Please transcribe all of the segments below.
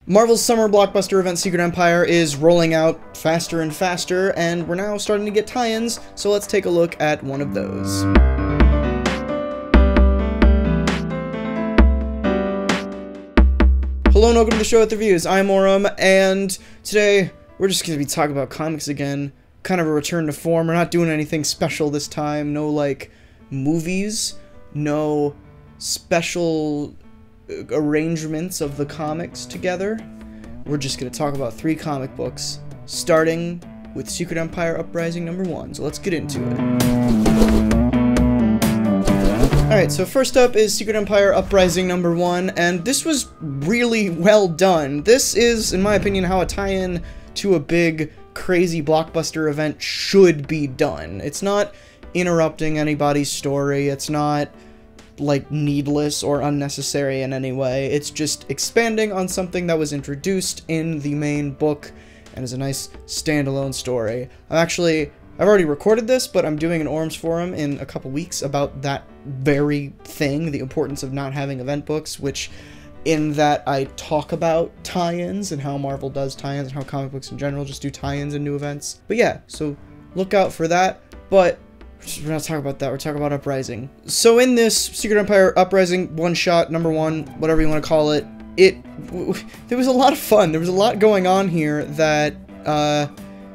Marvel's summer blockbuster event Secret Empire is rolling out faster and faster, and we're now starting to get tie-ins, so let's take a look at one of those. Hello and welcome to the show with reviews. I'm Auram, and today we're just going to be talking about comics again. Kind of a return to form. We're not doing anything special this time. No, like, movies. No special arrangements of the comics together. We're just going to talk about 3 comic books, starting with Secret Empire Uprising #1. So let's get into it. Alright, so first up is Secret Empire Uprising #1, and this was really well done. This is, in my opinion, how a tie-in to a big, crazy blockbuster event should be done. It's not interrupting anybody's story, it's not like needless or unnecessary in any way. It's just expanding on something that was introduced in the main book and is a nice standalone story. I've already recorded this, but I'm doing an Auram's forum in a couple weeks about that very thing, the importance of not having event books, which in that I talk about tie-ins and how Marvel does tie-ins and how comic books in general just do tie-ins and new events. But yeah, so look out for that, but we're not talking about that, we're talking about Uprising. So in this Secret Empire Uprising one-shot, #1, whatever you want to call it, there was a lot of fun. There was a lot going on here that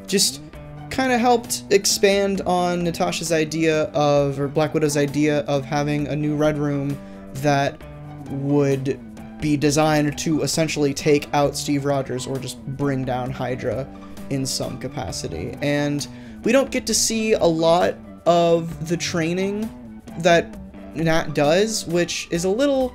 just kind of helped expand on Natasha's idea of, or Black Widow's idea of having a new Red Room that would be designed to essentially take out Steve Rogers or just bring down Hydra in some capacity. And we don't get to see a lot of the training that Nat does, which is a little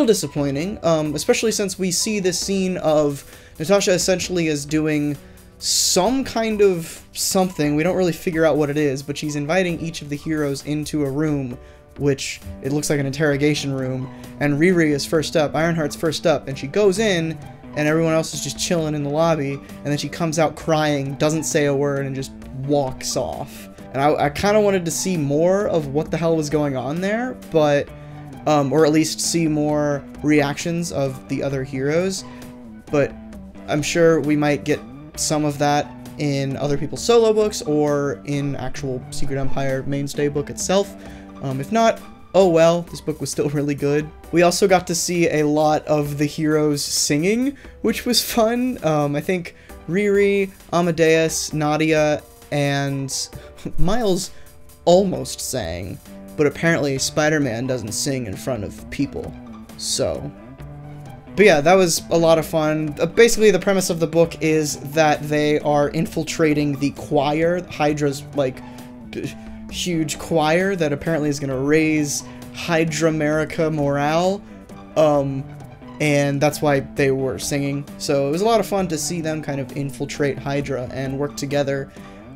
disappointing, especially since we see this scene of Natasha essentially is doing some kind of something. We don't really figure out what it is, but she's inviting each of the heroes into a room, which it looks like an interrogation room, and Riri is first up, Ironheart's first up, and she goes in, and everyone else is just chilling in the lobby, and then she comes out crying, doesn't say a word, and just walks off. And I kind of wanted to see more of what the hell was going on there, but, or at least see more reactions of the other heroes, but I'm sure we might get some of that in other people's solo books or in actual Secret Empire mainstay book itself. If not, oh well, this book was still really good. We also got to see a lot of the heroes singing, which was fun. I think Riri, Amadeus, Nadia, and Miles almost sang, but apparently Spider-Man doesn't sing in front of people, so. But yeah, that was a lot of fun. Basically, the premise of the book is that they are infiltrating the choir, Hydra's, like, huge choir that apparently is going to raise Hydra-America morale, and that's why they were singing. So it was a lot of fun to see them kind of infiltrate Hydra and work together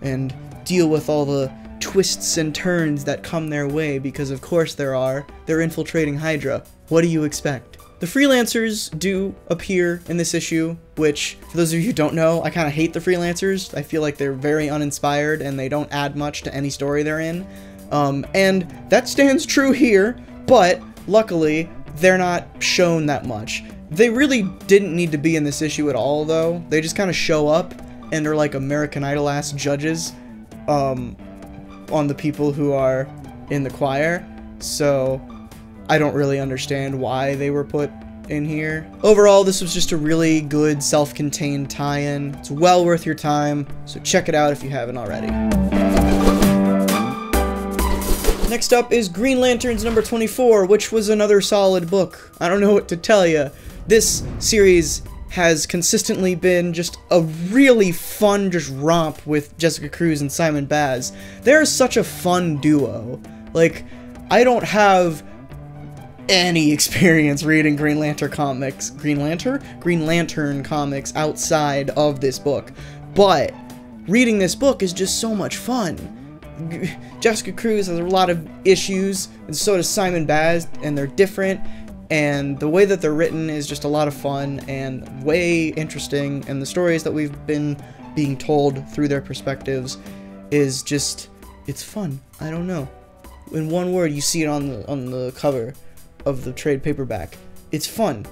and deal with all the twists and turns that come their way, because of course there are. They're infiltrating Hydra. What do you expect? The freelancers do appear in this issue, which, for those of you who don't know, I kind of hate the freelancers. I feel like they're very uninspired and they don't add much to any story they're in. And that stands true here, but luckily they're not shown that much. They really didn't need to be in this issue at all, though. They just kind of show up and are like American Idol-ass judges on the people who are in the choir, so I don't really understand why they were put in here. Overall, this was just a really good self-contained tie-in. It's well worth your time, so check it out if you haven't already. Next up is Green Lanterns #24, which was another solid book. I don't know what to tell you. This series has consistently been just a really fun just romp with Jessica Cruz and Simon Baz. They're such a fun duo. Like, I don't have any experience reading Green Lantern comics outside of this book, but reading this book is just so much fun. Jessica Cruz has a lot of issues, and so does Simon Baz, and they're different, and the way that they're written is just a lot of fun and way interesting, and the stories that we've been being told through their perspectives is just, it's fun. I don't know. In one word, you see it on the cover of the trade paperback. It's fun.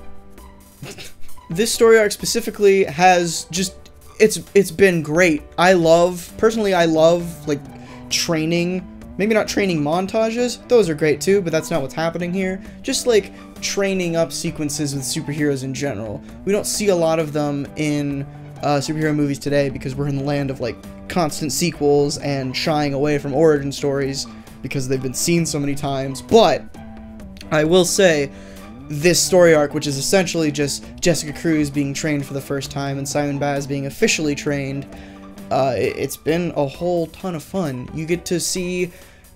this story arc specifically has just, it's been great. Personally, I love, like, training, maybe not training montages, those are great too, but that's not what's happening here. Just, like, training up sequences with superheroes in general. We don't see a lot of them in superhero movies today because we're in the land of, like, constant sequels and shying away from origin stories because they've been seen so many times. But I will say, this story arc, which is essentially just Jessica Cruz being trained for the first time and Simon Baz being officially trained, it's been a whole ton of fun. You get to see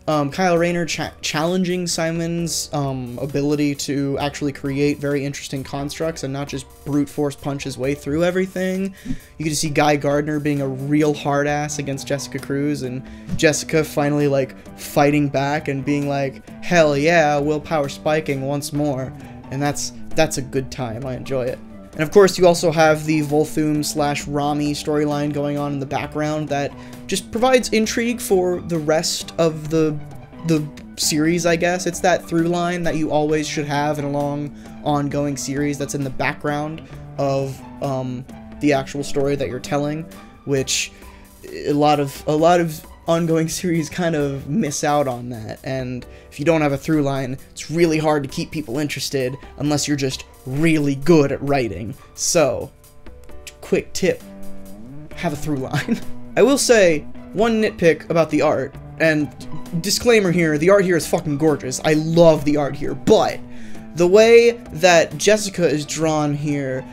Kyle Rayner challenging Simon's ability to actually create very interesting constructs and not just brute force punch his way through everything. You get to see Guy Gardner being a real hard ass against Jessica Cruz, and Jessica finally, like, fighting back and being like, hell yeah, willpower spiking once more. And that's a good time. I enjoy it. And of course, you also have the Volthoom / Rami storyline going on in the background that just provides intrigue for the rest of the series, I guess. It's that through line that you always should have in a long, ongoing series that's in the background of the actual story that you're telling, which a lot of ongoing series kind of miss out on that. And if you don't have a through line, it's really hard to keep people interested unless you're just really good at writing. So, quick tip, have a through line. I will say one nitpick about the art, and disclaimer here, the art here is fucking gorgeous. I love the art here, but the way that Jessica is drawn here,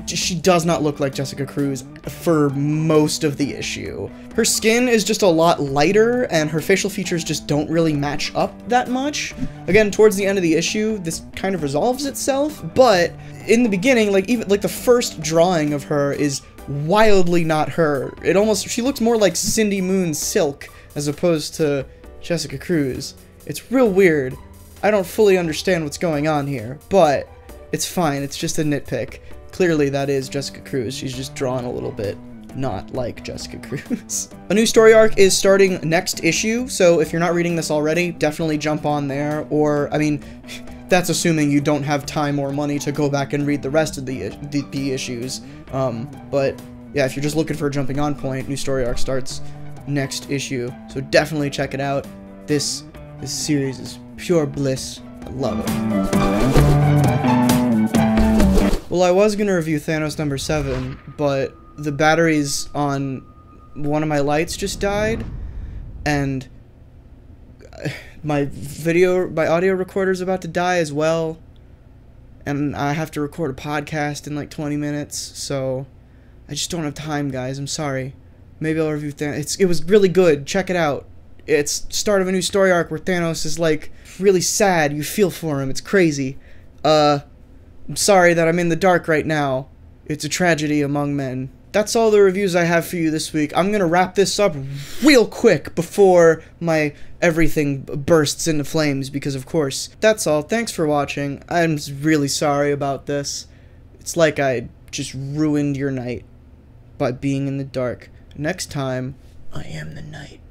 she does not look like Jessica Cruz for most of the issue. Her skin is just a lot lighter, and her facial features just don't really match up that much. Again, towards the end of the issue, this kind of resolves itself, but in the beginning, like, even like the first drawing of her is wildly not her. She looks more like Cindy Moon's Silk as opposed to Jessica Cruz. It's real weird. I don't fully understand what's going on here, but it's fine. It's just a nitpick. Clearly, that is Jessica Cruz. She's just drawn a little bit not like Jessica Cruz. A new story arc is starting next issue, so if you're not reading this already, definitely jump on there, or, I mean, that's assuming you don't have time or money to go back and read the rest of the issues. But, yeah, if you're just looking for a jumping on point, new story arc starts next issue, so definitely check it out. This series is pure bliss. I love it. Well, I was gonna review Thanos number 7, but the batteries on one of my lights just died, and my audio recorder's about to die as well, and I have to record a podcast in like 20 minutes, so I just don't have time, guys. I'm sorry. Maybe I'll review Thanos. It was really good. Check it out. It's start of a new story arc where Thanos is, like, really sad. You feel for him. It's crazy. I'm sorry that I'm in the dark right now. It's a tragedy among men. That's all the reviews I have for you this week. I'm gonna wrap this up real quick before my everything bursts into flames, because of course. That's all. Thanks for watching. I'm really sorry about this. It's like I just ruined your night by being in the dark. Next time, I am the night.